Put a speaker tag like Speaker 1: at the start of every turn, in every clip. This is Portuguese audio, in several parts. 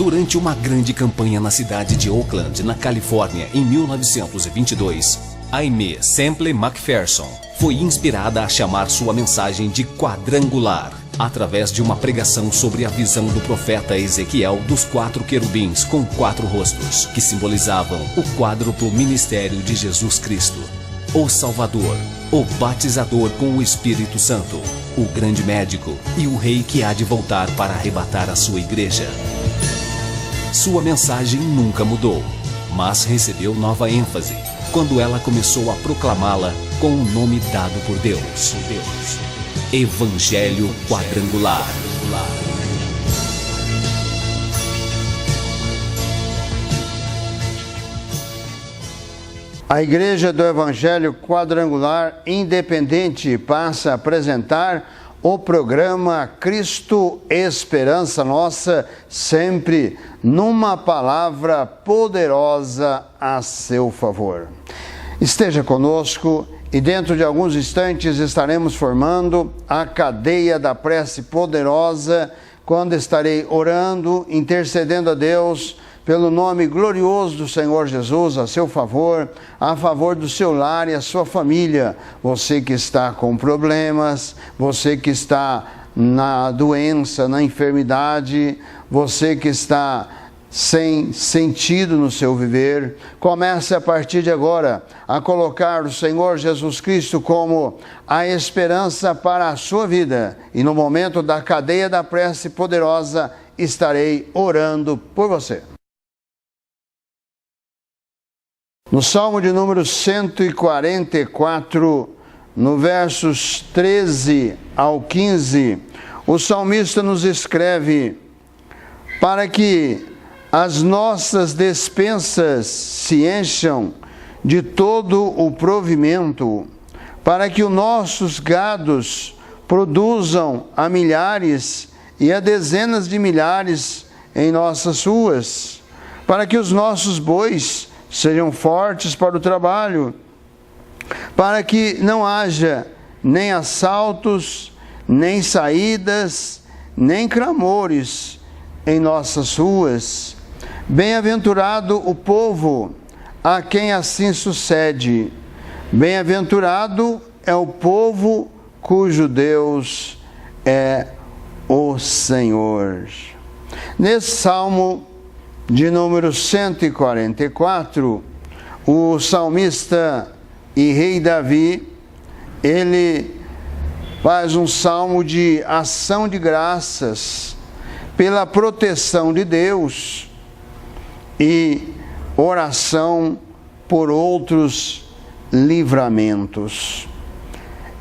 Speaker 1: Durante uma grande campanha na cidade de Oakland, na Califórnia, em 1922, Aimee Semple McPherson foi inspirada a chamar sua mensagem de quadrangular, através de uma pregação sobre a visão do profeta Ezequiel dos 4 querubins com 4 rostos, que simbolizavam o quádruplo ministério de Jesus Cristo, o Salvador, o batizador com o Espírito Santo, o grande médico e o rei que há de voltar para arrebatar a sua igreja. Sua mensagem nunca mudou, mas recebeu nova ênfase quando ela começou a proclamá-la com o nome dado por Deus. Evangelho Quadrangular.
Speaker 2: A Igreja do Evangelho Quadrangular Independente passa a apresentar o programa Cristo Esperança Nossa, sempre numa palavra poderosa a seu favor. Esteja conosco e dentro de alguns instantes estaremos formando a cadeia da prece poderosa, quando estarei orando, intercedendo a Deus pelo nome glorioso do Senhor Jesus a seu favor, a favor do seu lar e a sua família. Você que está com problemas, você que está na doença, na enfermidade, você que está sem sentido no seu viver, comece a partir de agora a colocar o Senhor Jesus Cristo como a esperança para a sua vida. E no momento da cadeia da prece poderosa, estarei orando por você. No Salmo de número 144, no versos 13 ao 15, o salmista nos escreve: para que as nossas despensas se encham de todo o provimento, para que os nossos gados produzam a milhares e a dezenas de milhares em nossas ruas, para que os nossos bois sejam fortes para o trabalho, para que não haja nem assaltos, nem saídas, nem clamores em nossas ruas. Bem-aventurado o povo a quem assim sucede. Bem-aventurado é o povo cujo Deus é o Senhor. Nesse Salmo de número 144, o salmista e rei Davi, ele faz um salmo de ação de graças pela proteção de Deus e oração por outros livramentos.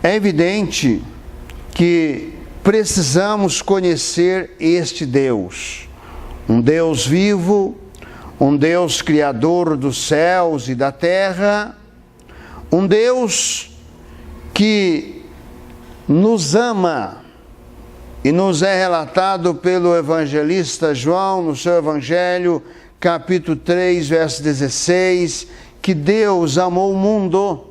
Speaker 2: É evidente que precisamos conhecer este Deus, um Deus vivo, um Deus criador dos céus e da terra, um Deus que nos ama, e nos é relatado pelo evangelista João no seu Evangelho, capítulo 3, verso 16, que Deus amou o mundo,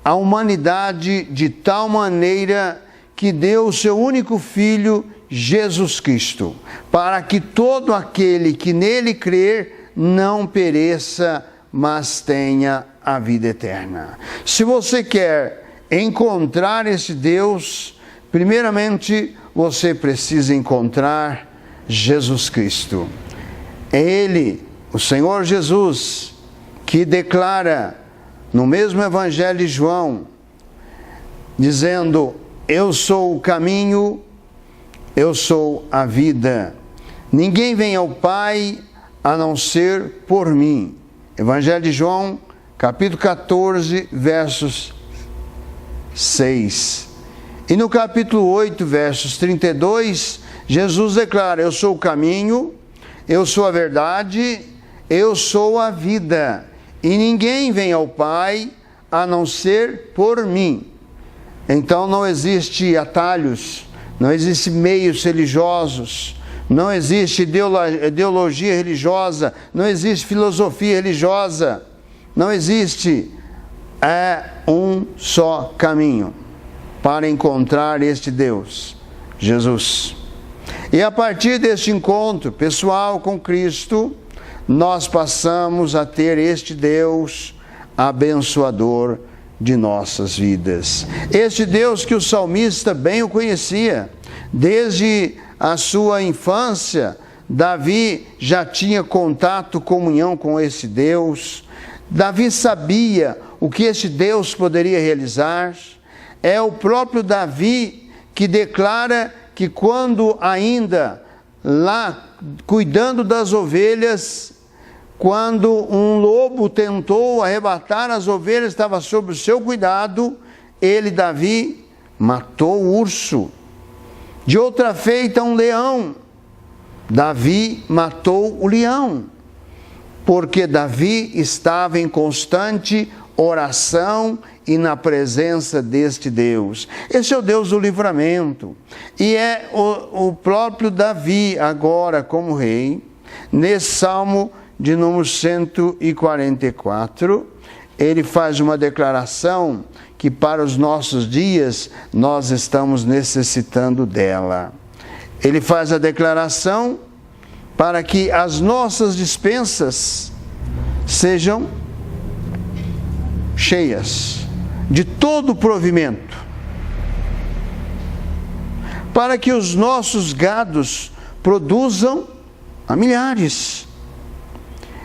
Speaker 2: a humanidade, de tal maneira que deu o seu único Filho, Jesus Cristo, para que todo aquele que nele crer não pereça, mas tenha a vida eterna. Se você quer encontrar esse Deus, primeiramente você precisa encontrar Jesus Cristo. É Ele, o Senhor Jesus, que declara no mesmo Evangelho de João, dizendo: eu sou o caminho, eu sou a vida. Ninguém vem ao Pai a não ser por mim. Evangelho de João, capítulo 14, versos 6. E no capítulo 8, versos 32, Jesus declara: eu sou o caminho, eu sou a verdade, eu sou a vida. E ninguém vem ao Pai a não ser por mim. Então não existe atalhos, não existe meios religiosos, não existe ideologia religiosa, não existe filosofia religiosa, não existe. É um só caminho para encontrar este Deus, Jesus. E a partir deste encontro pessoal com Cristo, nós passamos a ter este Deus abençoador de nossas vidas. Este Deus que o salmista bem o conhecia. Desde a sua infância, Davi já tinha contato, comunhão com esse Deus. Davi sabia o que esse Deus poderia realizar. É o próprio Davi que declara que quando ainda lá cuidando das ovelhas, quando um lobo tentou arrebatar as ovelhas, estava sob o seu cuidado, ele, Davi, matou o urso. De outra feita, um leão. Davi matou o leão, porque Davi estava em constante oração e na presença deste Deus. Esse é o Deus do livramento. E é o próprio Davi, agora como rei, nesse Salmo de número 144, ele faz uma declaração que para os nossos dias nós estamos necessitando dela. Ele faz a declaração para que as nossas despensas sejam cheias de todo o provimento, para que os nossos gados produzam a milhares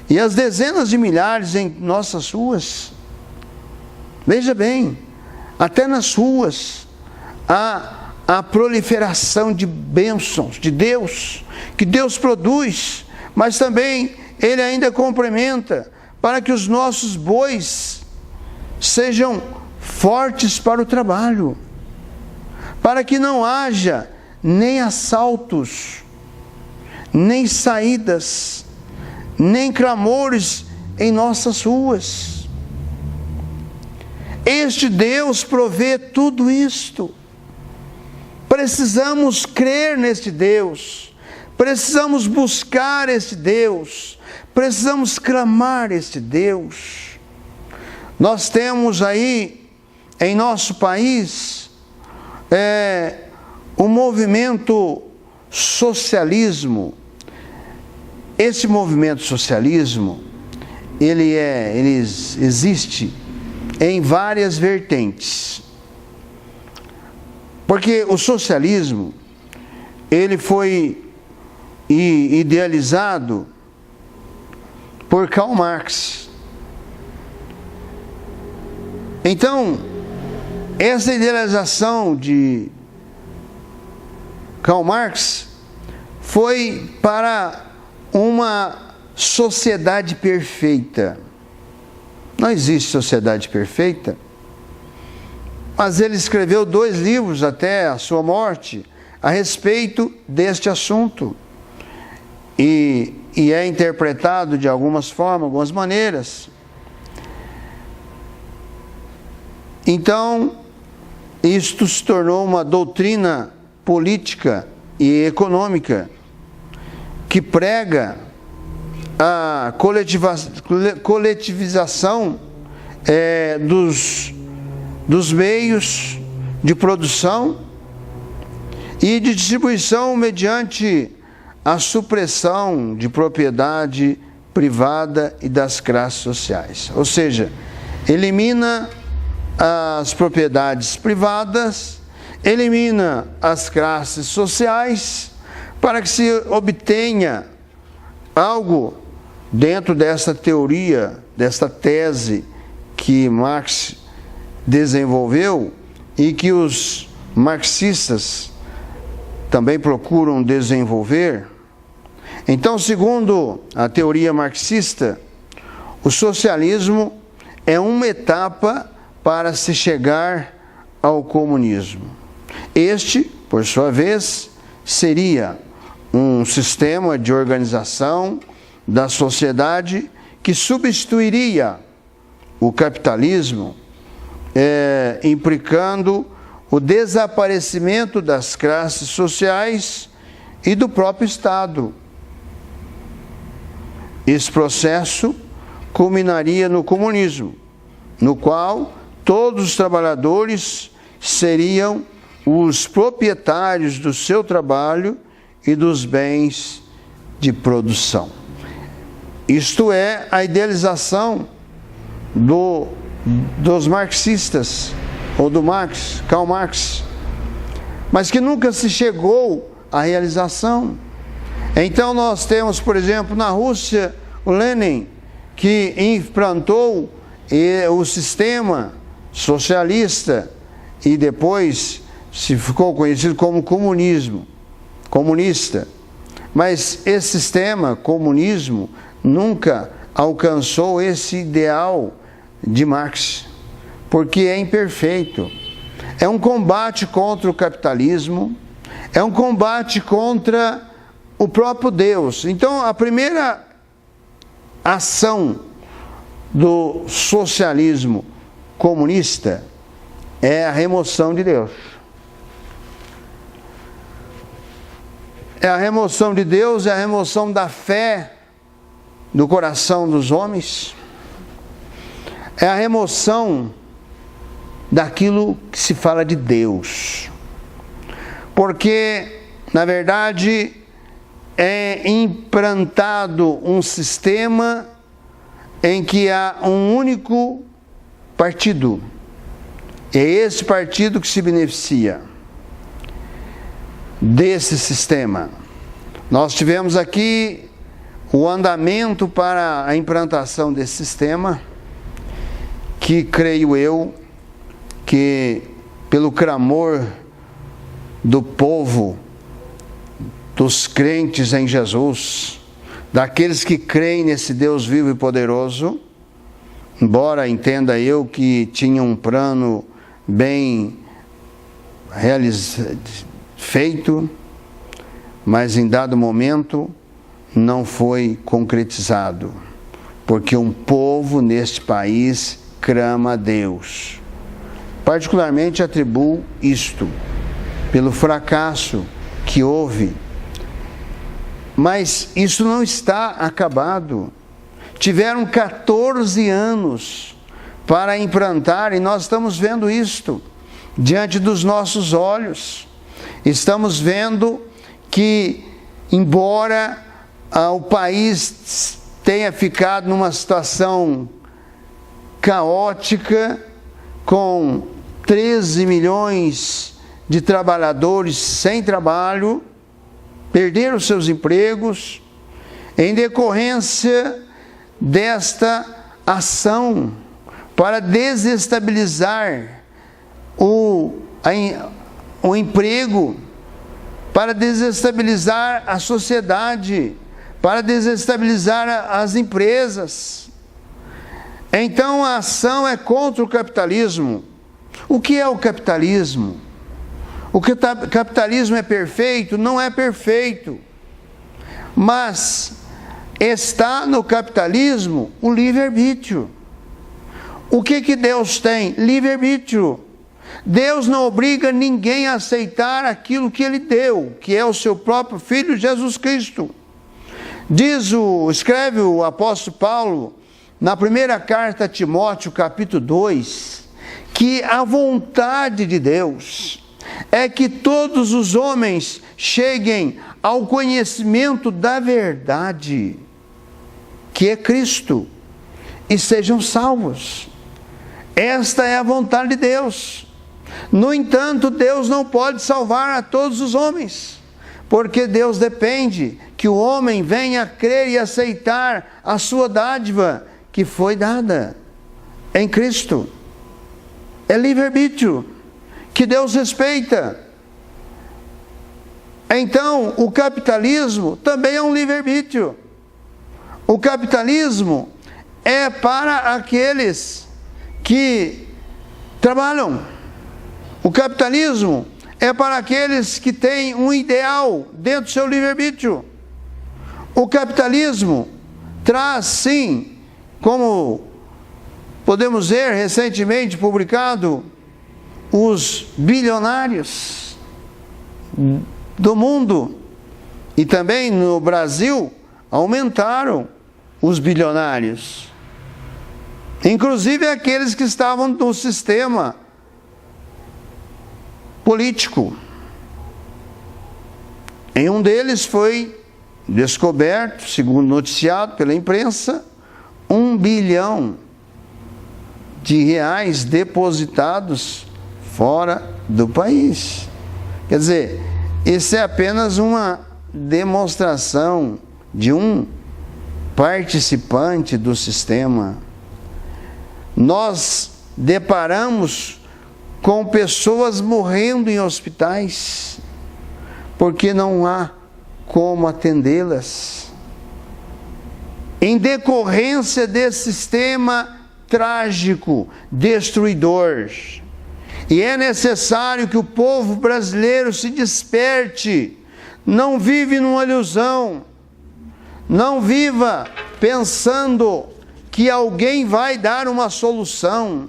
Speaker 2: e as dezenas de milhares em nossas ruas. Veja bem, até nas ruas há a proliferação de bênçãos de Deus, que Deus produz, mas também Ele ainda complementa para que os nossos bois sejam fortes para o trabalho, para que não haja nem assaltos, nem saídas, nem clamores em nossas ruas. Este Deus provê tudo isto. Precisamos crer neste Deus, precisamos buscar este Deus, precisamos clamar este Deus. Nós temos aí em nosso país o movimento socialismo. Esse movimento socialismo, ele existe em várias vertentes. Porque o socialismo, ele foi idealizado por Karl Marx. Então, essa idealização de Karl Marx foi para uma sociedade perfeita. Não existe sociedade perfeita, mas ele escreveu 2 livros até a sua morte a respeito deste assunto. E é interpretado de algumas formas, algumas maneiras. Então, isto se tornou uma doutrina política e econômica que prega a coletivização dos meios de produção e de distribuição mediante a supressão de propriedade privada e das classes sociais. Ou seja, elimina as propriedades privadas, elimina as classes sociais, para que se obtenha algo dentro dessa teoria, dessa tese que Marx desenvolveu e que os marxistas também procuram desenvolver. Então, segundo a teoria marxista, o socialismo é uma etapa para se chegar ao comunismo. Este, por sua vez, seria um sistema de organização da sociedade que substituiria o capitalismo, implicando o desaparecimento das classes sociais e do próprio Estado. Esse processo culminaria no comunismo, no qual todos os trabalhadores seriam os proprietários do seu trabalho e dos bens de produção. Isto é a idealização dos marxistas, ou do Karl Marx, mas que nunca se chegou à realização. Então nós temos, por exemplo, na Rússia, o Lenin, que implantou o sistema socialista e depois se ficou conhecido como comunista. Mas esse sistema, comunismo, nunca alcançou esse ideal de Marx, porque é imperfeito. É um combate contra o capitalismo, é um combate contra o próprio Deus. Então, a primeira ação do socialismo comunista é a remoção de Deus. É a remoção de Deus, é a remoção da fé do coração dos homens, é a remoção daquilo que se fala de Deus. Porque, na verdade, é implantado um sistema em que há um único partido. É esse partido que se beneficia desse sistema. Nós tivemos aqui o andamento para a implantação desse sistema, que creio eu que pelo clamor do povo, dos crentes em Jesus, daqueles que creem nesse Deus vivo e poderoso, embora entenda eu que tinha um plano bem feito, mas em dado momento não foi concretizado, porque um povo neste país clama a Deus. Particularmente atribuo isto pelo fracasso que houve, mas isso não está acabado. Tiveram 14 anos para implantar, e nós estamos vendo isto diante dos nossos olhos. Estamos vendo que, embora o país tenha ficado numa situação caótica, com 13 milhões de trabalhadores sem trabalho, perderam seus empregos, em decorrência desta ação para desestabilizar o emprego, para desestabilizar a sociedade, para desestabilizar as empresas. Então a ação é contra o capitalismo. O que é o capitalismo? O capitalismo é perfeito? Não é perfeito. Mas está no capitalismo o livre-arbítrio. O que Deus tem? Livre-arbítrio. Deus não obriga ninguém a aceitar aquilo que Ele deu, que é o seu próprio Filho Jesus Cristo. Escreve o apóstolo Paulo, na primeira carta a Timóteo, capítulo 2, que a vontade de Deus é que todos os homens cheguem ao conhecimento da verdade, que é Cristo, e sejam salvos. Esta é a vontade de Deus. No entanto, Deus não pode salvar a todos os homens, porque Deus depende que o homem venha a crer e aceitar a sua dádiva que foi dada em Cristo. É livre-arbítrio que Deus respeita. Então, o capitalismo também é um livre-arbítrio. O capitalismo é para aqueles que trabalham. O capitalismo é para aqueles que têm um ideal dentro do seu livre-arbítrio. O capitalismo traz, sim, como podemos ver recentemente publicado, os bilionários do mundo e também no Brasil aumentaram os bilionários, inclusive aqueles que estavam no sistema político. Em um deles foi descoberto, segundo noticiado pela imprensa, 1 bilhão de reais depositados fora do país. Quer dizer, isso é apenas uma demonstração de um participante do sistema. Nós deparamos com pessoas morrendo em hospitais porque não há como atendê-las, em decorrência desse sistema trágico, destruidor. E é necessário que o povo brasileiro se desperte, não vive numa ilusão, não viva pensando que alguém vai dar uma solução.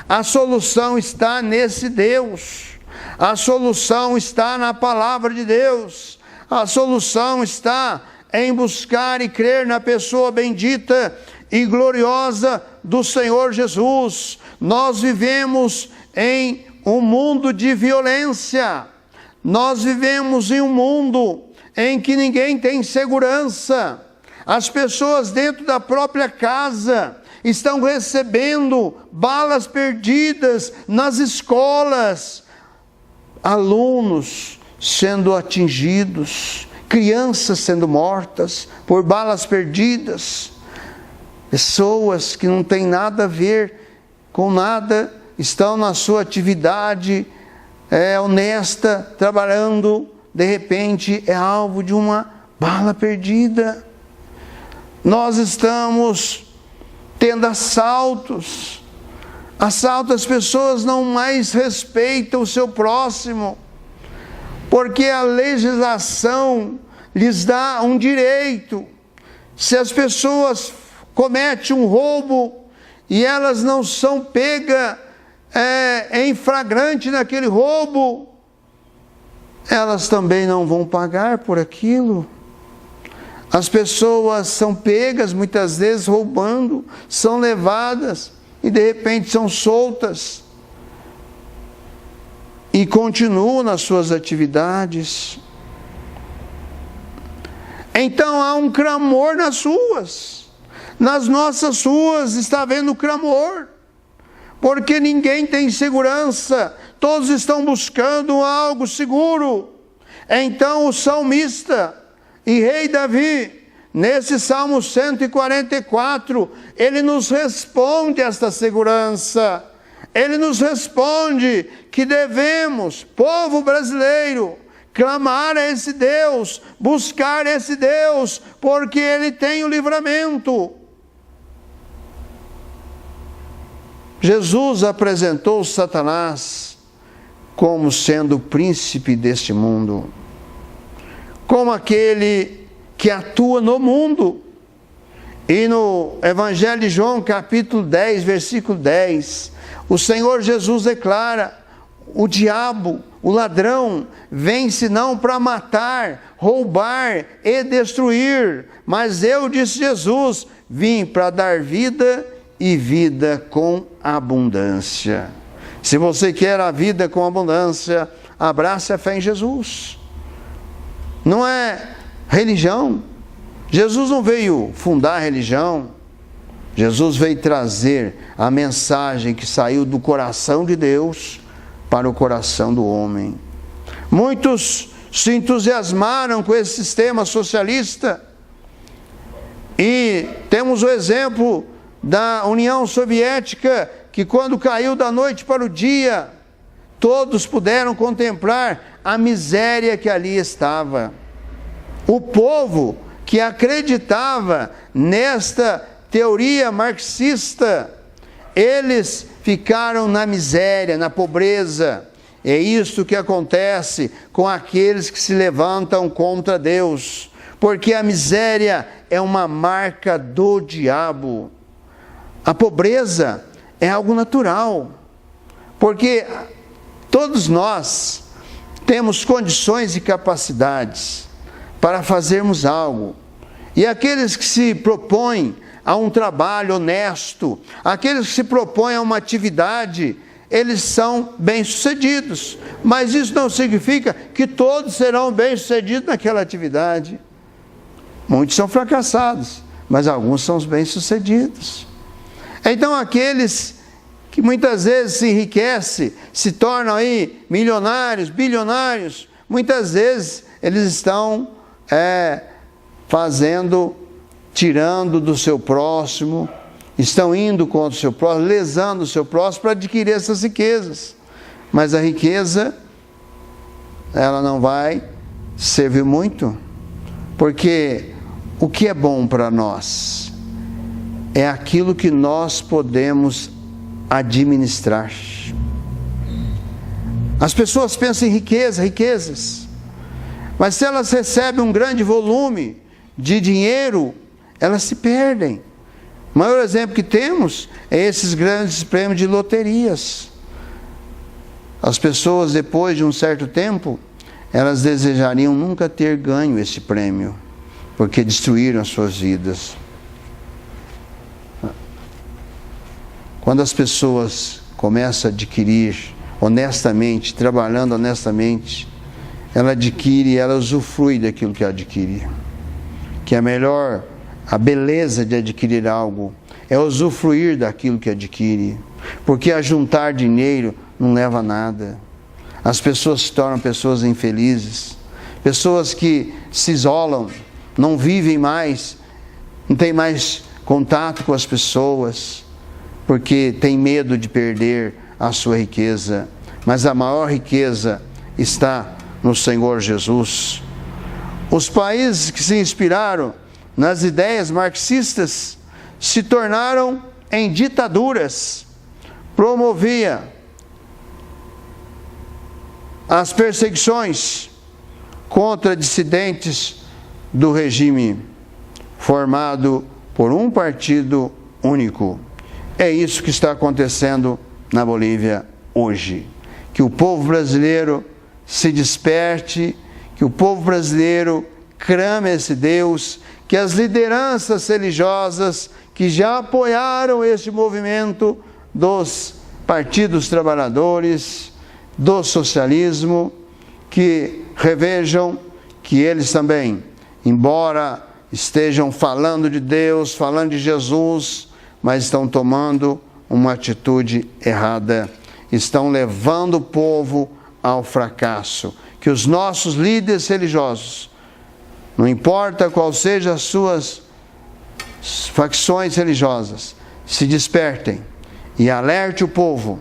Speaker 2: A solução está nesse Deus, a solução está na palavra de Deus, a solução está em buscar e crer na pessoa bendita e gloriosa do Senhor Jesus. Nós vivemos em um mundo de violência, nós vivemos em um mundo em que ninguém tem segurança. As pessoas dentro da própria casa estão recebendo balas perdidas nas escolas, alunos sendo atingidos, crianças sendo mortas por balas perdidas, pessoas que não têm nada a ver com nada, estão na sua atividade honesta, trabalhando, de repente é alvo de uma bala perdida. Nós estamos tendo assaltos, as pessoas não mais respeitam o seu próximo, porque a legislação lhes dá um direito. Se as pessoas cometem um roubo e elas não são pegas em flagrante naquele roubo, elas também não vão pagar por aquilo. As pessoas são pegas muitas vezes roubando, são levadas e de repente são soltas e continuam nas suas atividades. Então há um clamor nas ruas, nas nossas ruas está havendo clamor, porque ninguém tem segurança, todos estão buscando algo seguro. Então o salmista e rei Davi, nesse Salmo 144, ele nos responde esta segurança. Ele nos responde que devemos, povo brasileiro, clamar a esse Deus, buscar esse Deus, porque Ele tem o livramento. Jesus apresentou Satanás como sendo o príncipe deste mundo, como aquele que atua no mundo. E no Evangelho de João, capítulo 10, versículo 10, o Senhor Jesus declara: o diabo, o ladrão, vem senão para matar, roubar e destruir. Mas eu, disse Jesus, vim para dar vida e vida com abundância. Se você quer a vida com abundância, abrace a fé em Jesus. Não é religião. Jesus não veio fundar a religião. Jesus veio trazer a mensagem que saiu do coração de Deus para o coração do homem. Muitos se entusiasmaram com esse sistema socialista. E temos o exemplo da União Soviética, que quando caiu da noite para o dia, todos puderam contemplar a miséria que ali estava. O povo que acreditava nesta teoria marxista, eles ficaram na miséria, na pobreza. É isso que acontece com aqueles que se levantam contra Deus, porque a miséria é uma marca do diabo. A pobreza é algo natural, porque todos nós temos condições e capacidades para fazermos algo. E aqueles que se propõem a um trabalho honesto, aqueles que se propõem a uma atividade eles são bem-sucedidos. Mas isso não significa que todos serão bem-sucedidos naquela atividade. Muitos são fracassados, mas alguns são os bem-sucedidos. Então aqueles que muitas vezes se enriquecem, se tornam aí milionários, bilionários, muitas vezes eles estão tirando do seu próximo, estão indo contra o seu próximo, lesando o seu próximo para adquirir essas riquezas. Mas a riqueza, ela não vai servir muito, porque o que é bom para nós é aquilo que nós podemos administrar. As pessoas pensam em riquezas, mas se elas recebem um grande volume de dinheiro, elas se perdem. O maior exemplo que temos é esses grandes prêmios de loterias. As pessoas, depois de um certo tempo, elas desejariam nunca ter ganho esse prêmio, porque destruíram as suas vidas. Quando as pessoas começam a adquirir honestamente, trabalhando honestamente, ela adquire, ela usufrui daquilo que adquire. Que é melhor, a beleza de adquirir algo é usufruir daquilo que adquire, porque ajuntar dinheiro não leva a nada. As pessoas se tornam pessoas infelizes, pessoas que se isolam, não vivem mais, não tem mais contato com as pessoas, porque tem medo de perder a sua riqueza. Mas a maior riqueza está no Senhor Jesus. Os países que se inspiraram nas ideias marxistas se tornaram em ditaduras. Promovia as perseguições contra dissidentes do regime formado por um partido único. É isso que está acontecendo na Bolívia hoje. Que o povo brasileiro se desperte, que o povo brasileiro clame a esse Deus, que as lideranças religiosas que já apoiaram este movimento dos partidos trabalhadores, do socialismo, que revejam que eles também, embora estejam falando de Deus, falando de Jesus, mas estão tomando uma atitude errada, estão levando o povo ao fracasso. Que os nossos líderes religiosos, não importa qual sejam as suas facções religiosas, se despertem e alerte o povo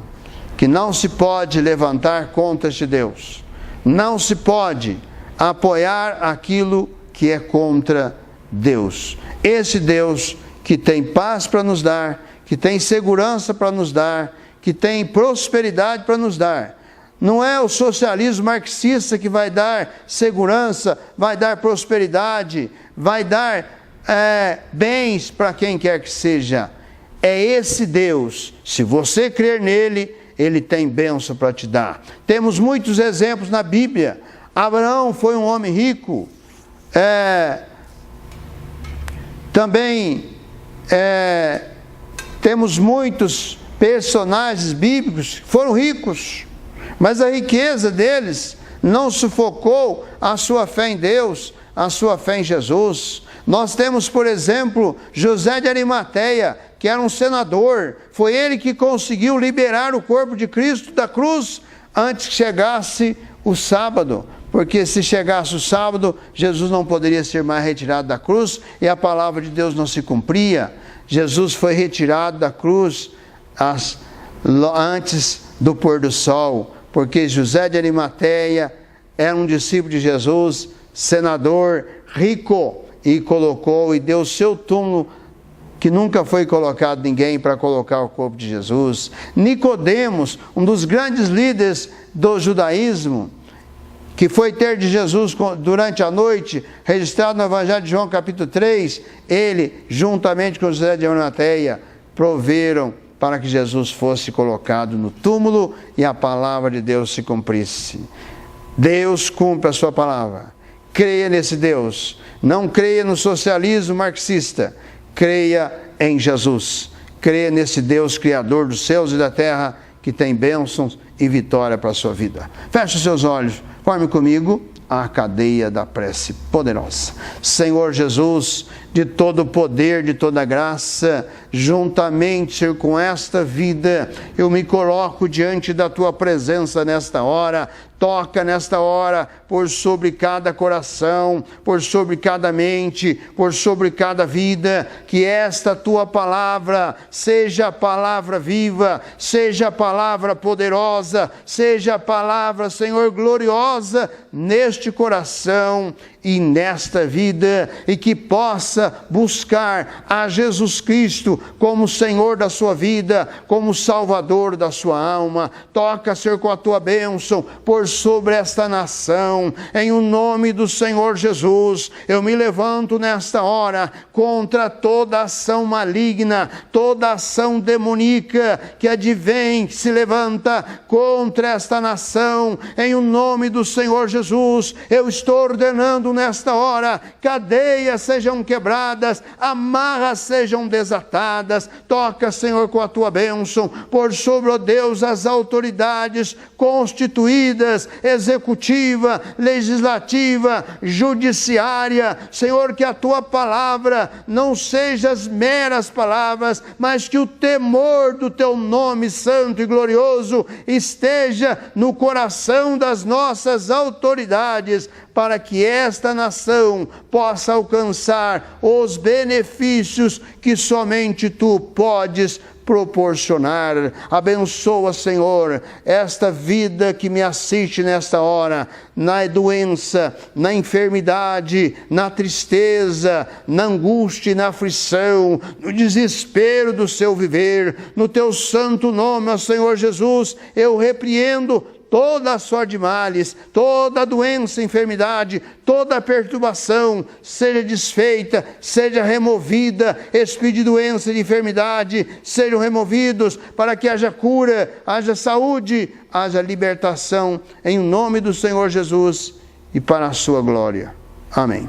Speaker 2: que não se pode levantar contra este Deus, não se pode apoiar aquilo que é contra Deus. Esse Deus que tem paz para nos dar, que tem segurança para nos dar, que tem prosperidade para nos dar. Não é o socialismo marxista que vai dar segurança, vai dar prosperidade, vai dar bens para quem quer que seja. É esse Deus. Se você crer nele, ele tem bênção para te dar. Temos muitos exemplos na Bíblia. Abraão foi um homem rico. Temos muitos personagens bíblicos que foram ricos, mas a riqueza deles não sufocou a sua fé em Deus, a sua fé em Jesus. Nós temos, por exemplo, José de Arimateia, que era um senador. Foi ele que conseguiu liberar o corpo de Cristo da cruz antes que chegasse o sábado. Porque se chegasse o sábado, Jesus não poderia ser mais retirado da cruz e a palavra de Deus não se cumpria. Jesus foi retirado da cruz antes do pôr do sol, porque José de Arimateia era um discípulo de Jesus, senador, rico, e colocou e deu o seu túmulo, que nunca foi colocado ninguém para colocar o corpo de Jesus. Nicodemos, um dos grandes líderes do judaísmo, que foi ter de Jesus durante a noite, registrado no Evangelho de João capítulo 3, ele, juntamente com José de Arimateia, proveram para que Jesus fosse colocado no túmulo e a palavra de Deus se cumprisse. Deus cumpre a sua palavra. Creia nesse Deus. Não creia no socialismo marxista. Creia em Jesus. Creia nesse Deus criador dos céus e da terra, que tem bênçãos e vitória para a sua vida. Feche os seus olhos, forme comigo a cadeia da prece poderosa. Senhor Jesus, de todo poder, de toda graça, juntamente com esta vida, eu me coloco diante da tua presença nesta hora. Toca nesta hora por sobre cada coração, por sobre cada mente, por sobre cada vida, que esta tua palavra seja a palavra viva, seja a palavra poderosa, seja a palavra, Senhor, gloriosa neste coração e nesta vida, e que possa buscar a Jesus Cristo como Senhor da sua vida, como Salvador da sua alma. Toca, Senhor, com a tua bênção por sobre esta nação, em o nome do Senhor Jesus. Eu me levanto nesta hora contra toda ação maligna, toda ação demoníaca que advém, que se levanta contra esta nação, em o nome do Senhor Jesus. Eu estou ordenando nesta hora, cadeias sejam quebradas, amarras sejam desatadas. Toca, Senhor, com a tua bênção por sobre, ó Deus, as autoridades constituídas, executiva, legislativa, judiciária. Senhor, que a tua palavra não seja as meras palavras, mas que o temor do teu nome santo e glorioso esteja no coração das nossas autoridades, para que esta nação possa alcançar os benefícios que somente tu podes proporcionar. Abençoa, Senhor, esta vida que me assiste nesta hora, na doença, na enfermidade, na tristeza, na angústia e na aflição, no desespero do seu viver. No teu santo nome, ó Senhor Jesus, eu repreendo toda a sorte de males, toda doença, enfermidade, toda perturbação, seja desfeita, seja removida. Espírito de doença e de enfermidade, sejam removidos, para que haja cura, haja saúde, haja libertação, em nome do Senhor Jesus e para a sua glória. Amém.